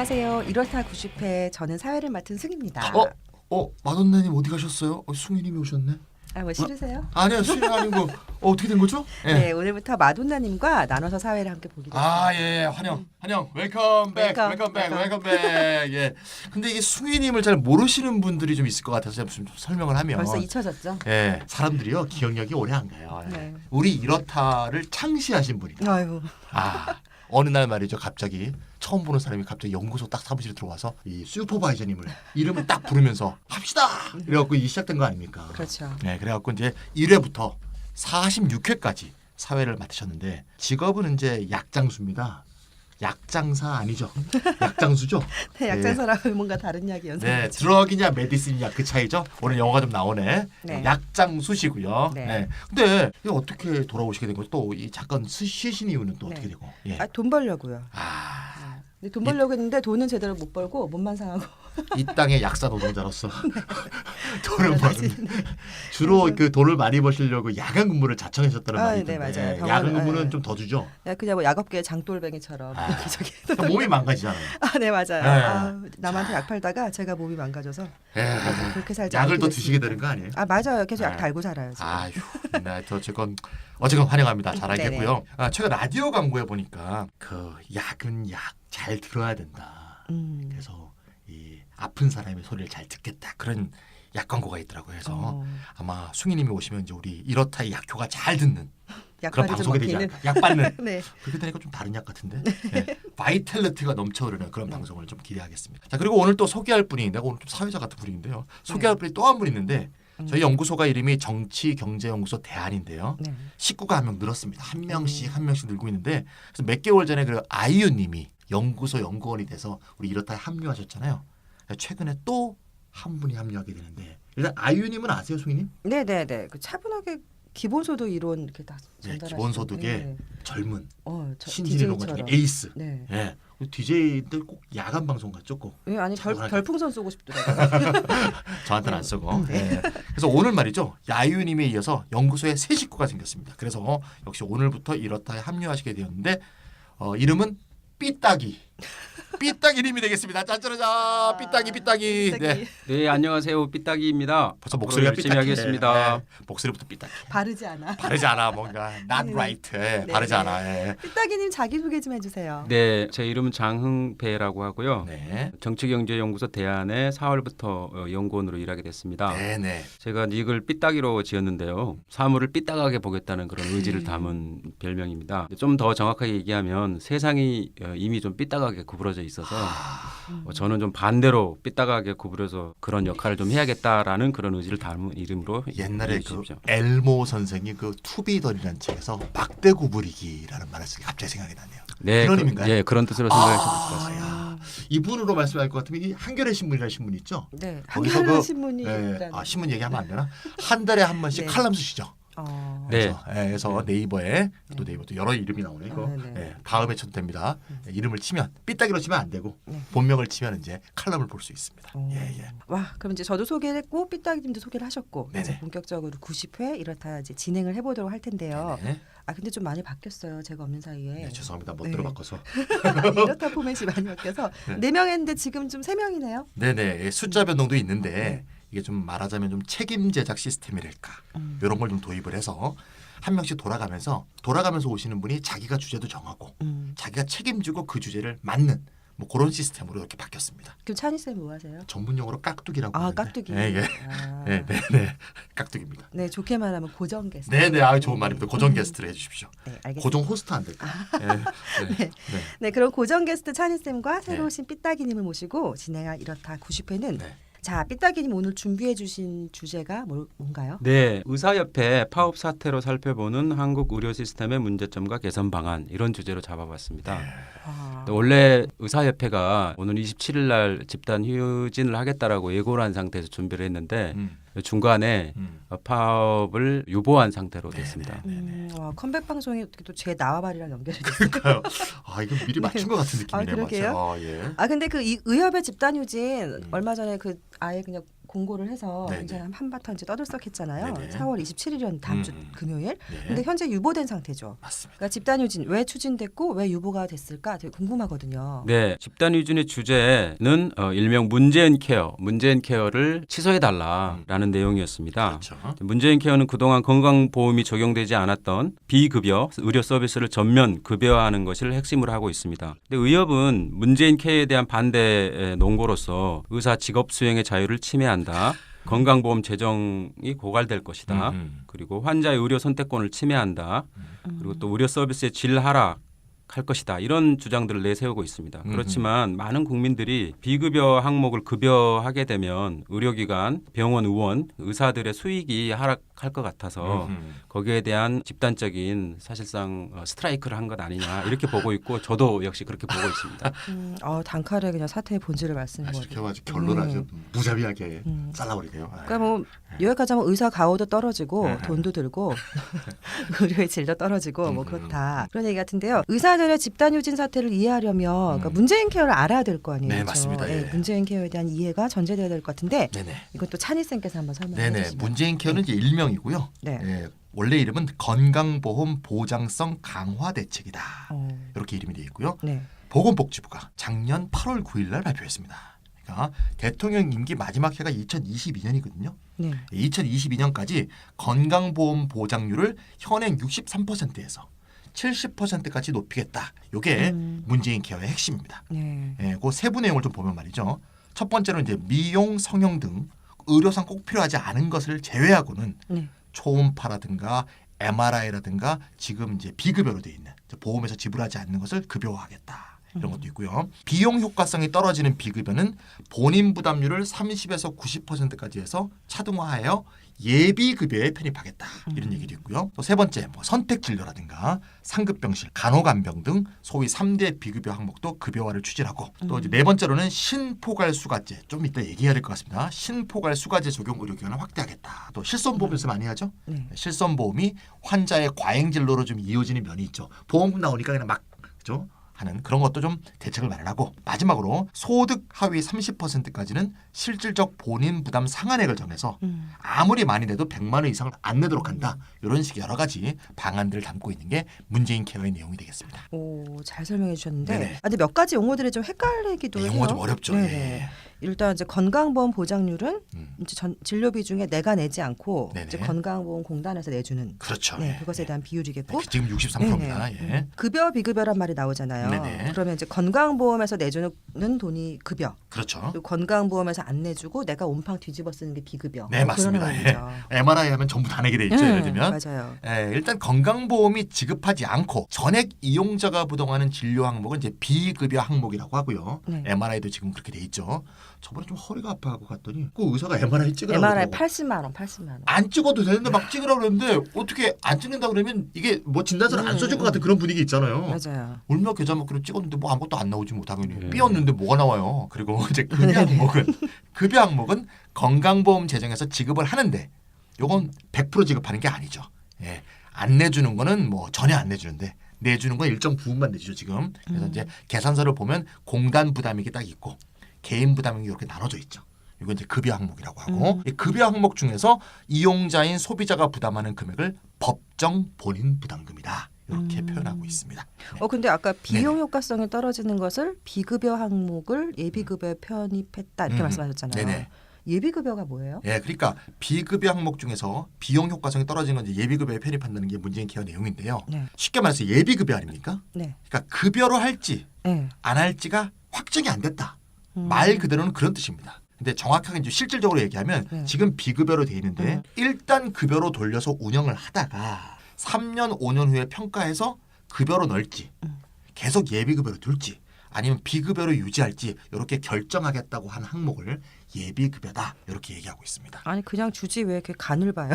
안녕하세요. 1월타 90회 저는 사회를 맡은 승입니다. 마돈나님 어디 가셨어요? 승희님이 오셨네. 뭐 싫으세요? 아니요, 승희 아니고 어떻게 된 거죠? 예. 네, 오늘부터 마돈나님과 나눠서 사회를 함께 보기로 했습니다. 예, 환영, 웰컴백. 예. 근데 이게 승희님을 잘 모르시는 분들이 좀 있을 것 같아서 제가 좀 설명을 하면 벌써 잊혀졌죠? 예, 사람들이요 기억력이 오래 안 가요. 네. 우리 이렇다를 창시하신 분이다. 아이고. 어느 날 말이죠. 갑자기 처음 보는 사람이 갑자기 연구소 딱 사무실에 들어와서 이 슈퍼바이저님을 이름을 딱 부르면서 합시다. 그래갖고 이 시작된 거 아닙니까? 그렇죠. 네, 그래갖고 이제 1회부터 46회까지 사회를 맡으셨는데 직업은 이제 약장수입니다. 약장사 아니죠? 약장수죠? 네, 약장사랑은 뭔가 다른 이야기였어요. 네, 드럭이냐 메디슨이냐 그 차이죠. 오늘 영어가 좀 나오네. 네. 약장수시고요. 네. 네. 근데 이거 어떻게 돌아오시게 된 거죠? 또 이 잠깐 쉬신 이유는 또 어떻게 되고? 예. 돈 벌려고요. 근데 돈 벌려고 했는데 돈은 제대로 못 벌고 몸만 상하고. 이 땅의 약사 노동자로서 돈을 버는 주로 그 돈을 많이 버시려고 야간 근무를 자청하셨다는 말이 네, 있던데 맞아요. 야간 근무는 좀 더 주죠. 그냥 뭐 약업계 장돌뱅이처럼 여기저기. 그러니까 몸이 망가지잖아요. 네, 맞아요. 네. 남한테 약 팔다가 제가 몸이 망가져서 그렇게 살지 약을 않기로 더 드시게 했습니다. 되는 거 아니에요? 맞아요. 계속 약 네. 달고 살아요. 지금. 네, 어쨌건 환영합니다. 잘하겠고요. 최근 라디오 광고에 보니까 그 약은 약 잘 들어야 된다. 그래서 이 아픈 사람의 소리를 잘 듣겠다. 그런 약 광고가 있더라고요. 그래서 아마 숭이님이 오시면 이제 우리 이렇다의 약효가 잘 듣는 그런 방송이 되지 않을까. 약 받는. 네. 그렇게 되니까 좀 다른 약 같은데. 네. 바이탈리티가 넘쳐흐르는 그런 방송을 좀 기대하겠습니다. 자, 그리고 오늘 또 소개할 분이 내가 오늘 좀 사회자 같은 분인데요. 소개할 분이 또 한 분 있는데 저희 연구소가 이름이 정치경제연구소 대안인데요. 네. 식구가 한 명 늘었습니다. 한 명씩 늘고 있는데 그래서 몇 개월 전에 그 아이유님이 연구소 연구원이 돼서 우리 이렇다에 합류하셨잖아요. 최근에 또 한 분이 합류하게 되는데 일단 아이유님은 아세요, 송이님? 네네네. 그 차분하게 기본소득 이론 이렇게 다 네, 전달하시는. 기본소득의 젊은 신진이 DJ처럼. 농가적인 에이스. 네. 예. DJ들 꼭 야간 방송 같죠, 꼭. 아니 차분하게. 별풍선 쏘고 싶더라고요. 저한테는 안 쓰고. 네. 그래서 오늘 말이죠. 야유님에 이어서 연구소에 새 식구가 생겼습니다. 그래서 역시 오늘부터 이렇다에 합류하시게 되었는데 이름은 삐딱이님이 되겠습니다. 짠짜라자 삐딱이. 네, 안녕하세요. 삐딱이입니다. 벌써 목소리가 열심히 삐딱해. 하겠습니다. 네. 목소리부터 삐딱해. 바르지 않아. 바르지 않아 뭔가 not right. 바르지 않아. 예. 삐딱이님 자기 소개 좀 해주세요. 네, 제 이름은 장흥배라고 하고요. 네. 정치경제연구소 대안에 4월부터 연구원으로 일하게 됐습니다. 네네. 제가 닉을 삐딱이로 지었는데요. 사물을 삐딱하게 보겠다는 그런 의지를 담은 별명입니다. 좀 더 정확하게 얘기하면 세상이 이미 좀 삐딱하게 구부러져 있어서 저는 좀 반대로 삐딱하게 구부려서 그런 역할을 좀 해야겠다라는 그런 의지를 담은 이름으로 옛날에 그 주십시오. 엘모 선생이 그 투비더리라는 책에서 막대 구부리기라는 말을 쓰기 갑자기 생각이 나네요. 네, 그런 의미인가요? 예, 그런 뜻으로 생각하시면 될 것 같습니다. 이분으로 말씀할 것 같으면 이 한겨레 신문이라는 신문 있죠? 네. 거기서 한겨레 신문이. 신문 얘기하면 안 되나? 한 달에 한 번씩 네. 칼럼 쓰시죠? 네. 그래서 네이버에 또 여러 이름이 나오네 이거. 다음에 쳐도 됩니다. 이름을 치면 삐딱이로 치면 안 되고 본명을 치면 이제 칼럼을 볼 수 있습니다. 예. 와, 그럼 이제 저도 소개를 했고 삐딱이님도 소개를 하셨고 네네. 이제 본격적으로 90회 이렇다 이제 진행을 해보도록 할 텐데요. 네네. 근데 좀 많이 바뀌었어요. 제가 없는 사이에. 네, 죄송합니다. 멋대로 바꿔서. 이렇다 포맷이 많이 바뀌어서 4명 했는데 지금 좀 3명이네요. 네네. 숫자 변동도 있는데 이게 좀 말하자면 좀 책임 제작 시스템이랄까 이런 걸 좀 도입을 해서 한 명씩 돌아가면서 오시는 분이 자기가 주제도 정하고 자기가 책임지고 그 주제를 맡는 뭐 그런 시스템으로 이렇게 바뀌었습니다. 그럼 찬희 쌤 뭐 하세요? 전문용어로 깍두기라고 하는데. 깍두기. 네, 깍두기입니다. 네, 좋게 말하면 고정 게스트. 네네, 좋은 말입니다. 고정 게스트를 해주십시오. 네, 알겠습니다. 고정 호스트 안 될까? 네, 그럼 고정 게스트 찬희 쌤과 새로 오신 삐딱이님을 모시고 진행할 이렇다 90회는 자, 삐딱이님 오늘 준비해 주신 주제가 뭔가요? 네, 의사협회 파업 사태로 살펴보는 한국 의료 시스템의 문제점과 개선 방안 이런 주제로 잡아봤습니다. 원래 의사협회가 오늘 27일 날 집단 휴진을 하겠다라고 예고를 한 상태에서 준비를 했는데 중간에 파업을 유보한 상태로 됐습니다. 와, 컴백 방송이 어떻게 또 제 나와바리랑 연결이 됐어요. 그러니까요. 이거 미리 맞춘 것 같은 느낌이네요. 그러게요. 예. 근데 그 의협의 집단 휴진 얼마 전에 그 아예 그냥 공고를 해서 네네. 이제 한바탕 이제 떠들썩했잖아요. 네네. 4월 27일이었는 다음 주 금요일. 네. 근데 현재 유보된 상태죠. 맞습니다. 그러니까 집단 유진 왜 추진됐고 왜 유보가 됐을까 되게 궁금하거든요. 네, 집단 위준의 주제는 일명 문재인 케어를 취소해달라라는 내용이었습니다. 그렇죠. 문재인 케어는 그동안 건강보험이 적용되지 않았던 비급여 의료 서비스를 전면 급여화하는 것을 핵심으로 하고 있습니다. 근데 의협은 문재인 케어에 대한 반대 논거로서 의사 직업 수행의 자유를 침해한다. 건강보험 재정이 고갈될 것이다. 그리고 환자의 의료 선택권을 침해한다. 그리고 또 의료 서비스의 질 하락할 것이다. 이런 주장들을 내세우고 있습니다. 그렇지만 많은 국민들이 비급여 항목을 급여하게 되면 의료기관, 병원, 의원, 의사들의 수익이 하락할 것 같아서 거기에 대한 집단적인 사실상 스트라이크를 한 것 아니냐 이렇게 보고 있고 저도 역시 그렇게 보고 있습니다. 단칼에 그냥 사태의 본질을 말씀해 이렇게 아주 결론을 아주 무자비하게 잘라버리네요. 그러니까 뭐 여기까지하면 의사 가오도 떨어지고 돈도 들고 의료의 질도 떨어지고 뭐 그렇다 그런 얘기 같은데요. 의사들의 집단 유진 사태를 이해하려면 그러니까 문재인 케어를 알아야 될 거 아니에요. 네, 그렇죠? 맞습니다. 예. 문재인 케어에 대한 이해가 전제돼야 될 것 같은데 네네. 이건 또 찬희 쌤께서 한번 설명해 네네. 주시면. 문재인 케어는 이제 일명이고요. 네. 예, 원래 이름은 건강보험 보장성 강화 대책이다. 이렇게 이름이 되어 있고요. 네. 보건복지부가 작년 8월 9일 날 발표했습니다. 그러니까 대통령 임기 마지막 해가 2022년이거든요. 네. 2022년까지 건강보험 보장률을 현행 63%에서 70%까지 높이겠다. 이게 문재인 케어의 핵심입니다. 네. 예, 그 세부 내용을 좀 보면 말이죠. 첫 번째로 이제 미용, 성형 등 의료상 꼭 필요하지 않은 것을 제외하고는 네. 초음파라든가 MRI라든가 지금 이제 비급여로 돼 있는 보험에서 지불하지 않는 것을 급여화하겠다. 이런 것도 있고요. 비용 효과성이 떨어지는 비급여는 본인 부담률을 30에서 90%까지 해서 차등화하여 예비 급여에 편입하겠다. 이런 얘기도 있고요. 또 세 번째, 뭐 선택 진료라든가 상급병실, 간호간병 등 소위 3대 비급여 항목도 급여화를 추진하고 또 이제 네 번째로는 신포괄 수가제, 좀 이따 얘기해야 될 것 같습니다. 신포괄 수가제 적용 의료기관을 확대하겠다. 또 실손보험에서 많이 하죠. 실손보험이 환자의 과잉 진로로 좀 이어지는 면이 있죠. 보험금 나오니까 그냥 막 그죠? 하는 그런 것도 좀 대책을 마련하고 마지막으로 소득 하위 30%까지는 실질적 본인 부담 상한액을 정해서 아무리 많이 내도 100만 원 이상을 안 내도록 한다. 이런 식의 여러 가지 방안들을 담고 있는 게 문재인 케어의 내용이 되겠습니다. 오, 잘 설명해 주셨는데 네네. 근데 몇 가지 용어들이 좀 헷갈리기도 해요. 용어가 좀 어렵죠. 네네. 예. 일단 이제 건강보험 보장률은 이제 진료 비중에 내가 내지 않고 네네. 이제 건강보험공단에서 내주는 그렇죠. 네, 예. 그것에 대한 비율이겠고 지금 63%입니다. 네네. 예. 급여 비급여란 말이 나오잖아요. 네네. 그러면 이제 건강보험에서 내주는 돈이 급여. 그렇죠. 그리고 건강보험에서 안 내주고 내가 온팡 뒤집어 쓰는 게 비급여. 네, 맞습니다. 예. MRI 하면 전부 다 내게 돼 있죠. 예를 들면 맞아요. 예, 일단 건강보험이 지급하지 않고 전액 이용자가 부담하는 진료 항목은 이제 비급여 항목이라고 하고요. 네. MRI도 지금 그렇게 돼 있죠. 저번에 좀 허리가 아파하고 갔더니 그 의사가 MRI 찍으라고 MRI 그러더라고. 80만 원. 안 찍어도 되는데 막 찍으라고 그랬는데 어떻게 안 찍는다 그러면 이게 뭐 진단서를 안 써줄 것 같은 그런 분위기 있잖아요. 맞아요. 얼마 계좌 먹기로 찍었는데 뭐 아무것도 안 나오지 뭐 당연히 삐었는데 뭐가 나와요. 그리고 이제 급여 항목은 건강보험 재정에서 지급을 하는데 요건 100% 지급하는 게 아니죠. 예. 안 내주는 거는 뭐 전혀 안 내주는데 내주는 건 일정 부분만 내주죠 지금. 그래서 이제 계산서를 보면 공단 부담액이 딱 있고 개인 부담액이 이렇게 나눠져 있죠. 이건 이제 급여 항목이라고 하고 이 급여 항목 중에서 이용자인 소비자가 부담하는 금액을 법정 본인 부담금이다. 이렇게 표현하고 있습니다. 네. 근데 아까 비용 효과성이 떨어지는 것을 비급여 항목을 예비급여에 편입했다 이렇게 말씀하셨잖아요. 네네. 예비급여가 뭐예요? 예, 그러니까 비급여 항목 중에서 비용 효과성이 떨어지는 건 이제 예비급여에 편입한다는 게 문재인 케어 내용인데요. 네. 쉽게 말해서 예비급여 아닙니까? 네. 그러니까 급여로 할지 네. 안 할지가 확정이 안 됐다. 말 그대로는 그런 뜻입니다. 근데 정확하게 이제 실질적으로 얘기하면 지금 비급여로 돼 있는데 일단 급여로 돌려서 운영을 하다가 3년, 5년 후에 평가해서 급여로 넣을지 계속 예비급여로 둘지 아니면 비급여로 유지할지 이렇게 결정하겠다고 한 항목을 예비급여다 이렇게 얘기하고 있습니다. 아니 그냥 주지 왜 이렇게 간을 봐요?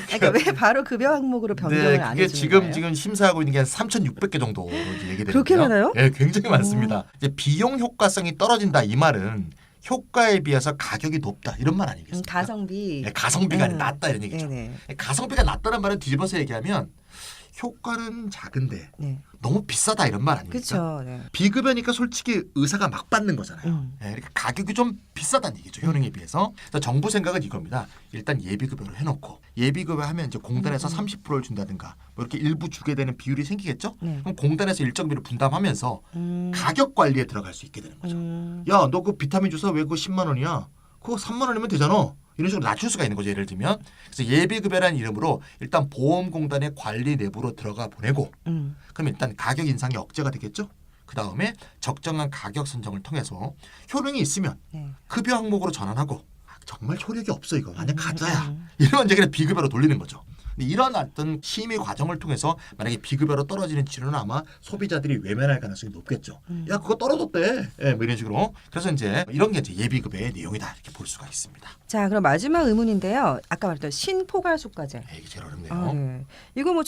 그러니까 왜 바로 급여 항목으로 변경을 안 그게 해주는 거예요? 지금 심사하고 있는 게 한 3,600개 정도 얘기되는데요. 그렇게 많아요? 네, 굉장히 많습니다. 이제 비용 효과성이 떨어진다 이 말은 효과에 비해서 가격이 높다 이런 말 아니겠습니까? 가성비. 네, 가성비가 낮다 이런 얘기죠. 네네. 가성비가 낮다는 말은 뒤집어서 얘기하면 효과는 작은데 네. 너무 비싸다 이런 말 아닙니까? 그렇죠. 네. 비급여니까 솔직히 의사가 막 받는 거잖아요. 예, 그러니까 가격이 좀 비싸다는 얘기죠. 효능에 비해서. 그래서 정부 생각은 이겁니다. 일단 예비급여로 해놓고 예비급여 하면 이제 공단에서 30%를 준다든가 뭐 이렇게 일부 주게 되는 비율이 생기겠죠. 네. 그럼 공단에서 일정비를 분담하면서 가격 관리에 들어갈 수 있게 되는 거죠. 야, 너 그 비타민 주사 왜 그거 10만 원이야? 그거 3만 원이면 되잖아. 이런 식으로 낮출 수가 있는 거죠. 예를 들면. 그래서 예비급여라는 이름으로 일단 보험공단의 관리 내부로 들어가 보내고 그럼 일단 가격 인상이 억제가 되겠죠. 그다음에 적정한 가격 선정을 통해서 효능이 있으면 네. 급여 항목으로 전환하고 정말 효력이 없어 이거 완전 가짜야. 이러면 이제 그냥 비급여로 돌리는 거죠. 근데 이런 어떤 심의 과정을 통해서 만약에 비급여로 떨어지는 치료는 아마 소비자들이 외면할 가능성이 높겠죠. 야 그거 떨어졌대. 예, 뭐 이런 식으로. 그래서 이제 이런 게 이제 예비급여의 내용이다 이렇게 볼 수가 있습니다. 자, 그럼 마지막 의문인데요. 아까 말했던 신포괄수까지. 이게 제일 어렵네요. 아, 네. 이거 뭐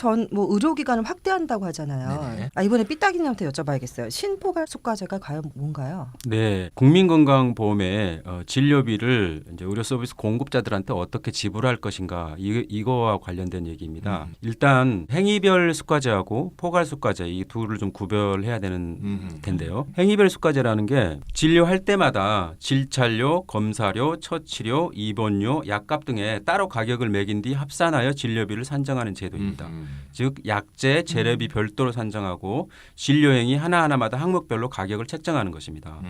의료기관을 확대한다고 하잖아요. 네네. 아, 이번에 삐딱이님한테 여쭤봐야겠어요. 신포괄수까지가 과연 뭔가요? 네, 국민건강보험의 진료비를 이제 의료 서비스 공급자들한테 어떻게 지불할 것인가 이거와 관련된 얘기입니다. 일단 행위별 수가제하고 포괄수가제 이 둘을 좀 구별해야 되는 텐데요. 행위별 수가제라는 게 진료할 때마다 질찬료, 검사료, 처치료, 입원료, 약값 등에 따로 가격을 매긴 뒤 합산하여 진료비를 산정하는 제도입니다. 즉 약제, 재료비 별도로 산정하고 진료행위 하나하나마다 항목별로 가격을 책정하는 것입니다.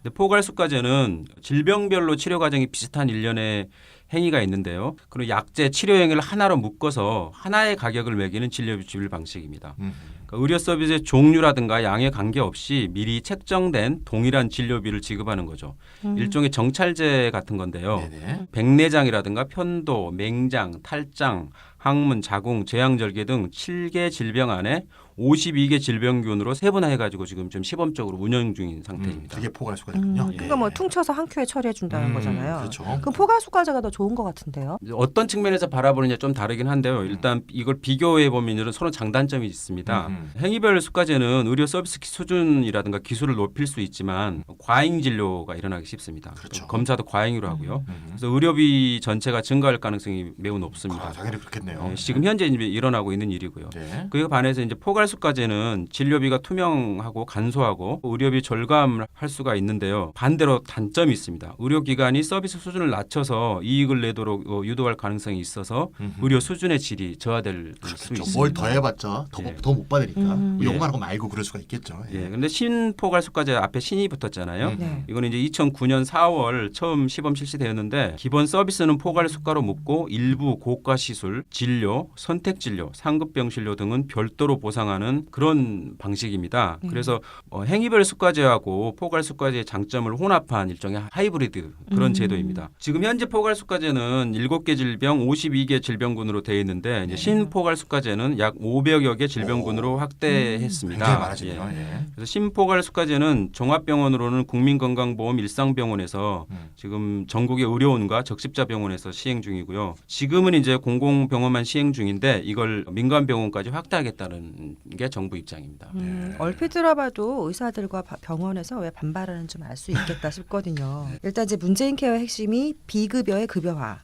근데 포괄수가제는 질병별로 치료 과정이 비슷한 일련의 행위가 있는데요. 그리고 약제, 치료 행위를 하나로 묶어서 하나의 가격을 매기는 진료비 지불 방식입니다. 그러니까 의료 서비스의 종류라든가 양에 관계없이 미리 책정된 동일한 진료비를 지급하는 거죠. 일종의 정찰제 같은 건데요. 네네. 백내장이라든가 편도, 맹장, 탈장, 항문, 자궁, 제왕절개 등 7개 질병 안에 52개 질병균으로 세분화해가지고 지금 좀 시범적으로 운영 중인 상태입니다. 그게 포괄수가제군요. 그러니까 뭐 퉁쳐서 한 큐에 처리해 준다는 거잖아요. 그렇죠. 그럼 포괄수가제가 더 좋은 것 같은데요. 어떤 측면에서 바라보느냐 좀 다르긴 한데요. 일단 이걸 비교해 보면 서로 장단점이 있습니다. 행위별 수가제는 의료 서비스 수준이라든가 기술을 높일 수 있지만 과잉 진료가 일어나기 쉽습니다. 그렇죠. 검사도 과잉으로 하고요. 그래서 의료비 전체가 증가할 가능성이 매우 높습니다. 당연히 그렇겠네요. 네, 지금 현재 이제 일어나고 있는 일이고요. 네. 그에 반해서 이제 포괄수가제는 진료비가 투명하고 간소하고 의료비 절감할 수가 있는데요. 반대로 단점이 있습니다. 의료기관이 서비스 수준을 낮춰서 이익을 내도록 유도할 가능성이 있어서 의료 수준의 질이 저하될 수 있습니다. 뭘 더해봤자 더 못 받으니까 이것만 하고 말고 그럴 수가 있겠죠. 예, 근데 신포괄수가제 앞에 신이 붙었잖아요. 네. 이거는 이제 2009년 4월 처음 시범 실시되었는데 기본 서비스는 포괄수가로 묶고 일부 고가 시술, 진료, 선택 진료, 상급 병실료 등은 별도로 보상하는 그런 방식입니다. 그래서 행위별 수가제하고 포괄수가제의 장점을 혼합한 일종의 하이브리드 그런 제도입니다. 지금 현재 포괄수가제는 7개 질병, 52개 질병군으로 되어 있는데 이제 신포괄수가제는 약 500여 개 질병군으로 확대했습니다. 굉장히 많아지네요. 예. 예. 그래서 신포괄수가제는 종합병원으로는 국민건강보험 일상병원에서 지금 전국의 의료원과 적십자병원에서 시행 중이고요. 지금은 이제 공공병원만 시행 중인데 이걸 민간병원까지 확대하겠다는 게 정부 입장입니다. 얼핏 들어봐도 의사들과 병원에서 왜 반발하는지 좀 알 수 있겠다 싶거든요. 일단 이제 문재인 케어의 핵심이 비급여의 급여화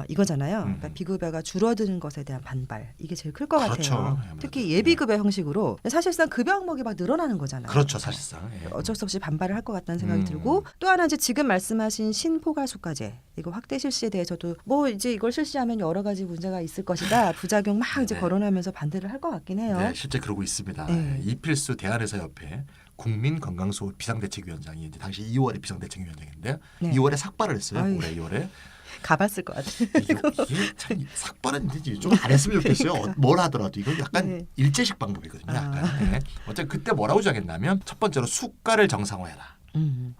이거잖아요. 그러니까 비급여가 줄어드는 것에 대한 반발 이게 제일 클 것 그렇죠. 같아요. 아무래도. 특히 예비급여 형식으로 사실상 급여 항목이 막 늘어나는 거잖아요. 그렇죠, 사실상. 예. 어쩔 수 없이 반발을 할 것 같다는 생각이 들고 또 하나 이제 지금 말씀하신 신포괄수가제 이거 확대 실시에 대해서도 뭐 이제 이걸 실시하면 여러 가지 문제가 있을 것이다 부작용 막 이제 거론하면서 반대를 할 것 같긴 해요. 네, 실제 그러고 있습니다. 네. 이필수 대한의사협회 국민건강수호 비상대책위원장이 이제 당시 2월에 비상대책위원장인데 네. 2월에 삭발을 했어요. 아유. 올해 2월에. 가봤을 것 같아요. 이게 참 삭발은 이제 좀 안 했으면 좋겠어요. 뭘 하더라도 이건 약간 네. 일제식 방법이거든요. 약간. 네. 어쨌든 그때 뭐라고 주장했냐면 첫 번째로 수가를 정상화해라.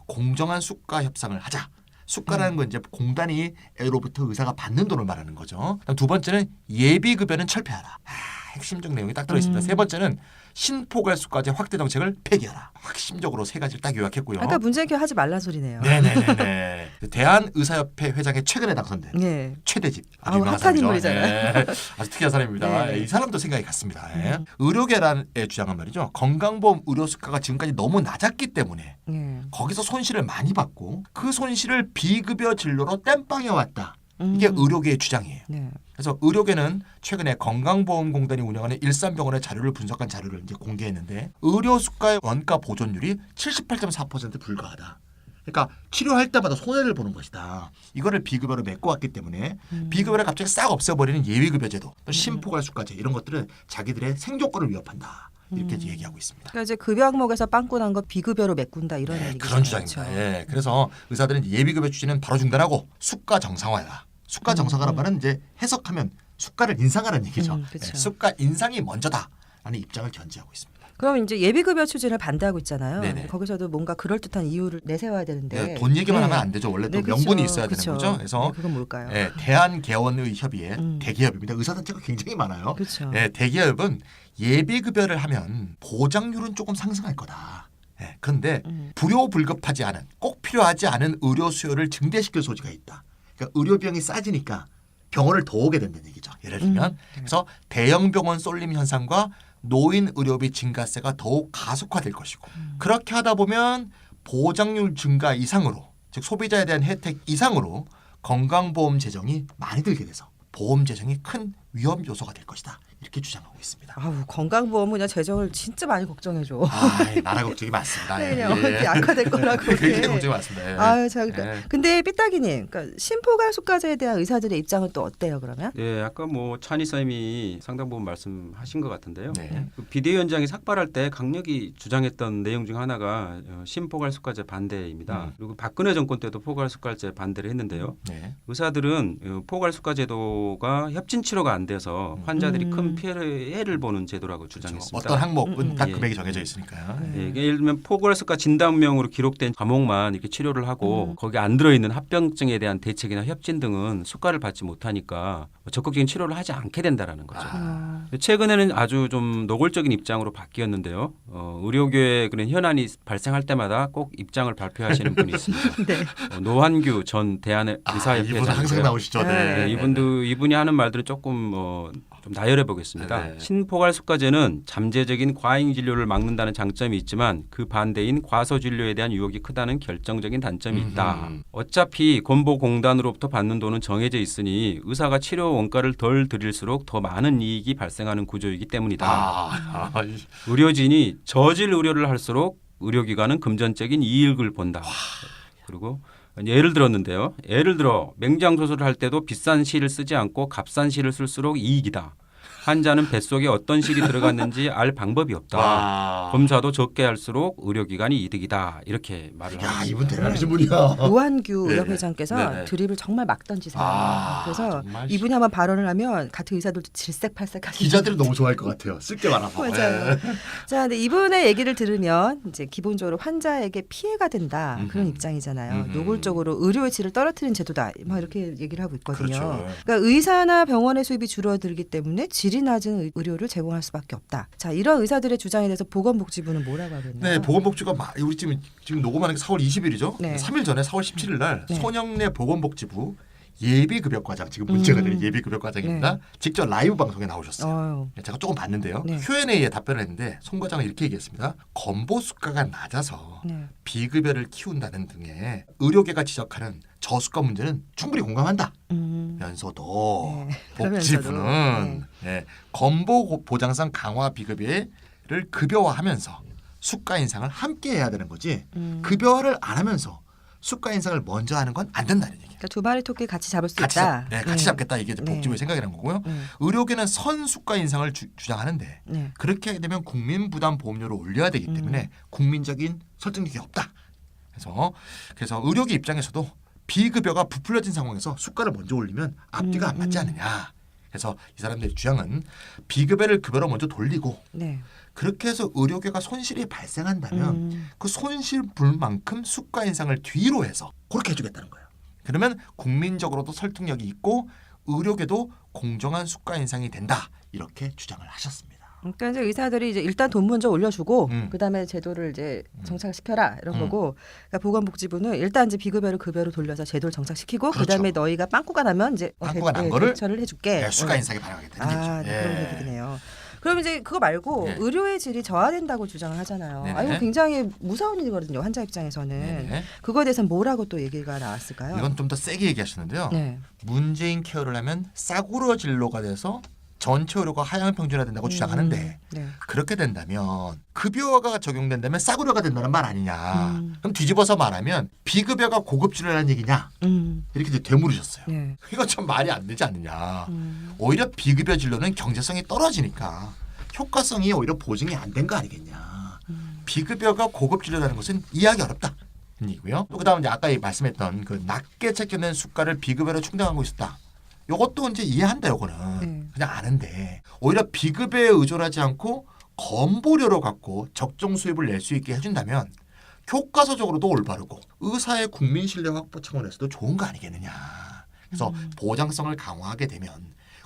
공정한 수가 협상을 하자. 수가라는 건 이제 공단이로부터 의사가 받는 돈을 말하는 거죠. 두 번째는 예비급여는 철폐하라. 핵심적 내용이 딱 들어있습니다. 세 번째는 신포괄수가제 확대 정책을 폐기하라. 핵심적으로 세 가지를 딱 요약했고요. 아까 문재인 케어 하지 말란 소리네요. 네네네. 대한의사협회 회장에 최근에 당선된 네. 최대집. 아우, 유명한 핫한 사람이죠. 인물이잖아요. 네. 아주 특이한 사람입니다. 네. 이 사람도 생각이 같습니다. 의료계란의 주장은 말이죠. 건강보험 의료 수가가 지금까지 너무 낮았기 때문에 거기서 손실을 많이 받고 그 손실을 비급여 진료로 땜빵해 왔다. 이게 의료계의 주장이에요. 네. 그래서 의료계는 최근에 건강보험공단이 운영하는 일산병원의 자료를 분석한 자료를 이제 공개했는데 의료 수가의 원가 보존율이 78.4% 불과하다. 그러니까 치료할 때마다 손해를 보는 것이다. 이거를 비급여로 메꿔왔기 때문에 비급여를 갑자기 싹 없애버리는 예비급여제도, 또 심포괄수가제 이런 것들은 자기들의 생존권을 위협한다. 이렇게 얘기하고 있습니다. 그러니까 이제 급여 항목에서 빵꾸 난 거 비급여로 메꾼다 이런 얘기죠. 그런 주장입니다. 예, 그래서 의사들은 예비급여 추진은 바로 중단하고 수가 정상화다. 수가 정상화란 말은 이제 해석하면 수가를 인상하라는 얘기죠. 그렇죠. 수가 인상이 먼저다라는 입장을 견지하고 있습니다. 그럼 이제 예비급여 추진을 반대하고 있잖아요. 네네. 거기서도 뭔가 그럴듯한 이유를 내세워야 되는데 네, 돈 얘기만 하면 안 되죠. 원래 또 그쵸. 명분이 있어야 되는 그쵸. 거죠. 그래서 그건 뭘까요? 대한개원의 협의회 대기업입니다. 의사단체가 굉장히 많아요. 그렇죠. 대기업은 예비급여를 하면 보장률은 조금 상승할 거다. 그런데 불효불급하지 않은 꼭 필요하지 않은 의료 수요를 증대시킬 소지가 있다. 그러니까 의료비용이 싸지니까 병원을 더 오게 된다는 얘기죠. 예를 들면 그래서 대형 병원 쏠림 현상과 노인 의료비 증가세가 더욱 가속화될 것이고 그렇게 하다 보면 보장률 증가 이상으로 즉 소비자에 대한 혜택 이상으로 건강보험 재정이 많이 들게 돼서 보험 재정이 큰 위험 요소가 될 것이다. 이렇게 주장하고 있습니다. 아우 건강보험 분야 재정을 진짜 많이 걱정해줘. 나라 걱정이 많습니다. 이렇게 악화될 거라고. 굉장히 걱정이 많습니다. 아유, 자, 그러니까. 근데 삐딱이님, 그러니까 심포괄수가제에 대한 의사들의 입장은 또 어때요, 그러면? 예, 아까 뭐 찬희 쌤이 상당 부분 말씀하신 것 같은데요. 네. 그 비대위원장이 삭발할 때 강력히 주장했던 내용 중 하나가 심포괄수가제 반대입니다. 그리고 박근혜 정권 때도 포괄수가제 반대를 했는데요. 네. 의사들은 포괄수가제도가 협진 치료가 안 돼서 환자들이 큰 피해를 보는 제도라고 주장했습니다. 어떤 항목은 다 예. 금액이 정해져 있으니까. 예, 이게 예를 들면 포괄수가 진단명으로 기록된 과목만 이렇게 치료를 하고 거기 안 들어있는 합병증에 대한 대책이나 협진 등은 수가를 받지 못하니까 적극적인 치료를 하지 않게 된다라는 거죠. 최근에는 아주 좀 노골적인 입장으로 바뀌었는데요. 의료계에 그런 현안이 발생할 때마다 꼭 입장을 발표하시는 분이 있습니다. 네. 노환규 전 대한의사협회 이분 항상 나오시죠. 네. 이분이 하는 말들을 조금 좀 나열해 보겠습니다. 네. 신포괄수가제는 잠재적인 과잉 진료를 막는다는 장점이 있지만 그 반대인 과소 진료에 대한 유혹이 크다는 결정적인 단점이 있다. 어차피 건보공단으로부터 받는 돈은 정해져 있으니 의사가 치료 원가를 덜 들일수록 더 많은 이익이 발생하는 구조이기 때문이다. 의료진이 저질 의료를 할수록 의료기관은 금전적인 이익을 본다. 그리고 예를 들었는데요. 예를 들어 맹장 수술을 할 때도 비싼 실을 쓰지 않고 값싼 실을 쓸수록 이익이다. 환자는 뱃속에 어떤 실이 들어갔는지 알 방법이 없다. 검사도 적게 할수록 의료기관이 이득이다. 이렇게 말을 하고 있습니다. 이분 대단하신 분이야. 노환규 네. 의협회장께서 네네. 드립을 정말 막 던지세요. 그래서 정말 이분이 한번 발언을 하면 같은 의사들도 질색팔색하시죠. 기자들이 너무 좋아할 것 같아요. 쓸 게 많아서. 맞아요. 자, 근데 이분의 얘기를 들으면 이제 기본적으로 환자에게 피해가 된다 그런 입장이잖아요. 노골적으로 의료의 질을 떨어뜨리는 제도다. 막 이렇게 얘기를 하고 있거든요. 그렇죠. 그러니까 의사나 병원의 수입이 줄어들기 때문에 질이 낮은 의료를 제공할 수밖에 없다. 자, 이런 의사들의 주장에 대해서 보건복지부는 뭐라고 하고 있나요? 네, 보건복지부가 우리 지금 녹음하는 게 4월 20일이죠. 네. 3일 전에 4월 17일 날 네. 손영래 보건복지부 예비급여과장 지금 문제가 되는 예비급여과장입니다. 네. 직접 라이브 방송에 나오셨어요. 어휴. 제가 조금 봤는데요. 네. Q&A에 답변을 했는데 송 과장은 이렇게 얘기했습니다. 건보수가가 낮아서 네. 비급여를 키운다는 등의 의료계가 지적하는 저수가 문제는 충분히 공감한다. 면서도 네. 복지부는 건보 보장상 강화 비급여를 급여화하면서 수가 인상을 함께 해야 되는 거지 급여화를 안 하면서 수가 인상을 먼저 하는 건 안 된다는 얘기예요. 그러니까 두 마리 토끼 같이 잡을 수 같이 있다. 같이 잡겠다 이게 이제 네. 복지부의 생각이라는 거고요. 의료계는 선수가 인상을 주장하는데 네. 그렇게 되면 국민 부담 보험료를 올려야 되기 때문에 국민적인 설득력이 없다. 그래서 의료계 입장에서도 비급여가 부풀려진 상황에서 수가를 먼저 올리면 앞뒤가 안 맞지 않느냐. 그래서 이 사람들의 주장은 비급여를 급여로 먼저 돌리고 네. 그렇게 해서 의료계가 손실이 발생한다면 그 손실분만큼 수가 인상을 뒤로 해서 그렇게 해주겠다는 거예요. 그러면 국민적으로도 설득력이 있고 의료계도 공정한 수가 인상이 된다. 이렇게 주장을 하셨습니다. 그러니까 이제 의사들이 이제 일단 돈 먼저 올려주고 그다음에 제도를 이제 정착시켜라 이런 거고, 그러니까 보건복지부는 일단 이제 비급여를 급여로 돌려서 제도를 정착시키고 그렇죠. 그다음에 너희가 빵꾸가 나면 이제 빵꾸가 난 거를 대처를 해줄게. 수가 인상에 반영하겠다는 얘기죠. 네, 그런 얘기네요. 그럼 이제 그거 말고 네. 의료의 질이 저하된다고 주장을 하잖아요. 네네. 아, 이거 굉장히 무서운 일이거든요. 환자 입장에서는. 네네. 그거에 대해서는 뭐라고 또 얘기가 나왔을까요? 이건 좀 더 세게 얘기하시는데요. 네. 문재인 케어를 하면 싸구려 진로가 돼서 전체 의료가 하향 평준화된다고 주장하는데 네. 그렇게 된다면 급여가 적용된다면 싸구려가 된다는 말 아니냐. 그럼 뒤집어서 말하면 비급여가 고급 진로라는 얘기냐. 이렇게 이제 되물으셨어요. 네. 이거 좀 말이 안 되지 않느냐. 오히려 비급여 진로는 경제성이 떨어지니까 효과성이 오히려 보증이 안 된 거 아니겠냐. 비급여가 고급 진로라는 것은 이해하기 어렵다. 얘기고요. 또 그다음 이제 아까 말씀했던 그 낮게 책정된 수가를 비급여로 충당하고 있었다. 요것도 이제 이해한다. 요거는 그냥 아는데 오히려 비급여에 의존하지 않고 건보료로 갖고 적정 수입을 낼 수 있게 해준다면 교과서적으로도 올바르고 의사의 국민 신뢰 확보 차원에서도 좋은 거 아니겠느냐. 그래서 보장성을 강화하게 되면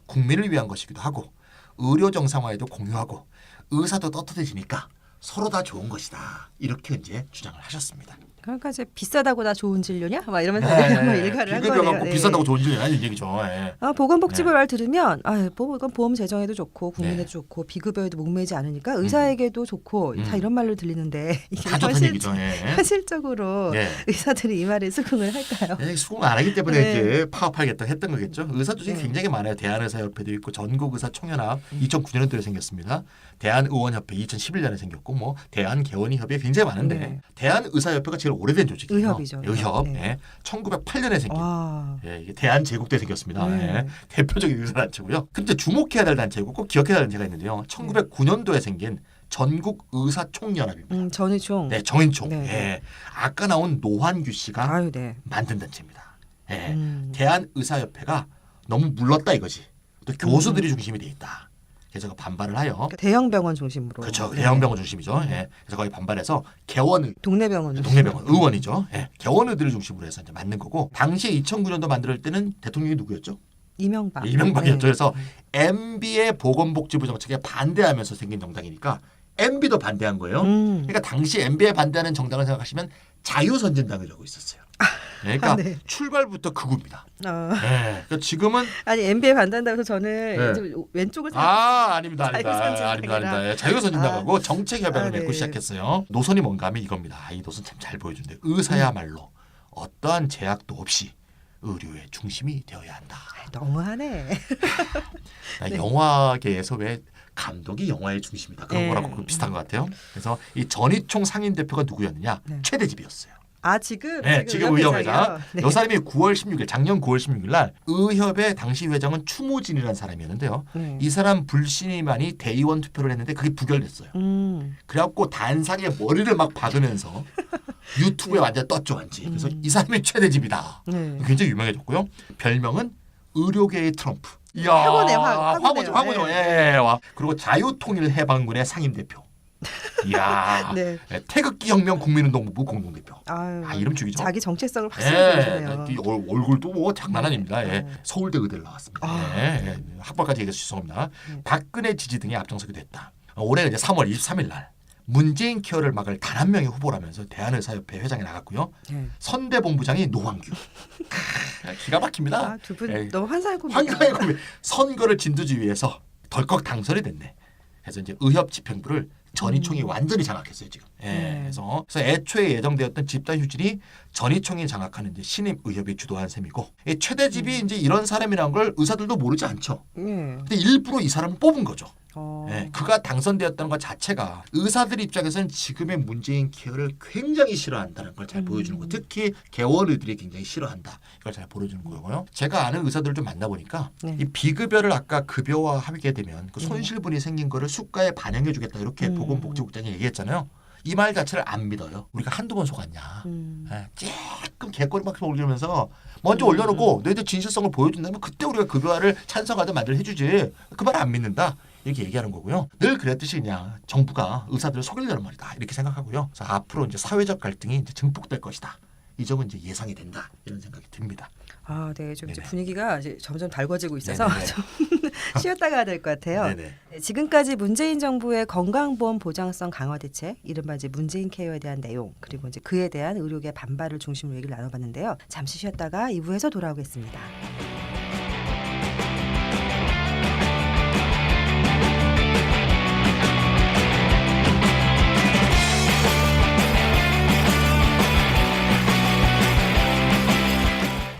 국민을 위한 것이기도 하고 의료 정상화에도 공유하고 의사도 떳떳해지니까 서로 다 좋은 것이다. 이렇게 이제 주장을 하셨습니다. 그러니까 이제 비싸다고 다 좋은 진료냐? 막 이러면서 네, 뭐 일가를 한 비급여가 거네요. 꼭 비싸다고 좋은 진료 아닌 얘기죠. 네. 보건복지부 네. 말 들으면 뭐 이건 보험 재정에도 좋고 국민에도 네. 좋고 비급여에도 목매지 않으니까 의사에게도 좋고 다 이런 말로 들리는데 이게 다 좋다는 얘기죠. 현실적으로 네. 의사들이 이 말에 수긍을 할까요? 네, 수긍 안 하기 때문에 네. 이제 파업하겠다 했던 거겠죠. 의사도 지금 네. 굉장히 많아요. 대한의사협회도 있고 전국의사총연합 2009년도에 생겼습니다. 대한의원협회 2011년에 생겼고 뭐 대한개원의협회 굉장히 많은데 네. 대한의사협회가 제일 오래된 조직이에요. 의협이죠. 의협. 네. 네. 1908년에 생긴. 와. 예, 이게 대한제국 때 생겼습니다. 네. 예, 대표적인 의사단체고요. 근데 주목해야 될 단체고 꼭 기억해야 될 단체가 있는데요. 1909년도에 생긴 전국의사총연합입니다. 전의총. 네, 정인총. 네, 예. 네. 아까 나온 노환규 씨가 아유, 네. 만든 단체입니다. 예. 대한의사협회가 너무 물렀다 이거지. 또 교수들이 중심이 돼 있다. 그래서 반발을 하여. 그러니까 대형 병원 중심으로. 그렇죠. 네. 대형병원 중심이죠. 예. 그래서 거의 반발해서 개원의 동네 병원. 동네병원 의원이죠. 예. 개원의들을 중심으로 해서 이제 만든 거고 당시에 2009년도 만들 때는 대통령이 누구였죠? 이명박. 이명박이었죠. 네. 그래서 MB의 보건복지부 정책에 반대하면서 생긴 정당이니까 MB도 반대한 거예요. 그러니까 당시 MB에 반대하는 정당을 생각하시면 자유선진당이라고 있었어요. 그러니까 네. 출발부터 극우입니다. 네. 그러니까 지금은 아니 MB에 반대한다고 해서 저는 네. 좀 왼쪽을 아닙니다. 자유선진당이라. 예, 자유선진당하고 정책 협약을 맺고 네. 시작했어요. 노선이 뭔가 하면 이겁니다. 이 노선 참 잘 보여준대. 의사야말로 어떠한 제약도 없이 의료의 중심이 되어야 한다. 너무하네. 네. 영화계에서 왜 감독이 영화의 중심이다. 그런 네. 거랑 비슷한 것 같아요. 그래서 이 전희총 상임 대표가 누구였느냐? 네. 최대집이었어요. 지금 네, 지금 의협회장. 네. 이 사람이 9월 16일, 작년 9월 16일 날 의협의 당시 회장은 추모진이라는 사람이었는데요. 네. 이 사람 불신임안이 대의원 투표를 했는데 그게 부결됐어요. 그래갖고 단상에 머리를 막 박으면서 유튜브에 완전 떴죠, 완지. 그래서 이 사람이 최대집이다. 네. 굉장히 유명해졌고요. 별명은 의료계의 트럼프. 이야, 황후네, 황후네요. 황후죠. 네. 예. 와. 그리고 자유통일해방군의 상임 대표. 이야, 네. 태극기 혁명 국민운동부 공동대표. 아유, 이름 죽이죠. 자기 정체성을 예, 확실히 보여주네요. 이 얼굴도 뭐 장난 아닙니다. 예. 네. 서울대 의대를 나왔습니다. 예. 학벌까지 얘기해서 죄송합니다. 박근혜 지지 등에 앞장서게 됐다. 올해 이제 3월 23일 날 문재인 케어를 막을 단 한 명의 후보라면서 대한의사협회 회장에 나갔고요. 네. 선대본부장이 노환규. 기가 막힙니다. 두 분 예. 너무 환상의 꿈. 황교안의 고민. 선거를 진두지휘해서 덜컥 당선이 됐네. 그래서 이제 의협 집행부를 전희총이 완전히 장악했어요 지금. 예. 그래서 애초에 예정되었던 집단 휴진이 전희총이 장악하는 이제 신임 의협이 주도한 셈이고 이 최대집이 이제 이런 사람이라는 걸 의사들도 모르지 않죠. 근데 일부러 이 사람을 뽑은 거죠. 예, 그가 당선되었다는 것 자체가 의사들 입장에서는 지금의 문재인 케어를 굉장히 싫어한다는 걸 잘 보여주는 거. 특히 개원의들이 굉장히 싫어한다. 이걸 잘 보여주는 거고요. 제가 아는 의사들 좀 만나보니까 이 비급여를 아까 급여화하게 되면 그 손실분이 생긴 거를 수가에 반영해주겠다 이렇게 보건복지국장이 얘기했잖아요. 이 말 자체를 안 믿어요. 우리가 한두 번 속았냐. 예, 조금 개꼬리만큼 올리면서 먼저 올려놓고 너희들 진실성을 보여준다면 그때 우리가 급여화를 찬성하든 말든 해주지. 그 말 안 믿는다. 이렇게 얘기하는 거고요. 늘 그랬듯이 그냥 정부가 의사들을 속이려는 말이다. 이렇게 생각하고요. 그래서 앞으로 이제 사회적 갈등이 이제 증폭될 것이다. 이 점은 이제 예상이 된다. 이런 생각이 듭니다. 네, 좀 이제 네네. 분위기가 이제 점점 달궈지고 있어서 네네. 좀 쉬었다 가야 될 것 같아요. 네네. 네, 지금까지 문재인 정부의 건강보험 보장성 강화 대책, 이른바 이제 문재인 케어에 대한 내용, 그리고 이제 그에 대한 의료계 반발을 중심으로 얘기를 나눠봤는데요. 잠시 쉬었다가 2부에서 돌아오겠습니다.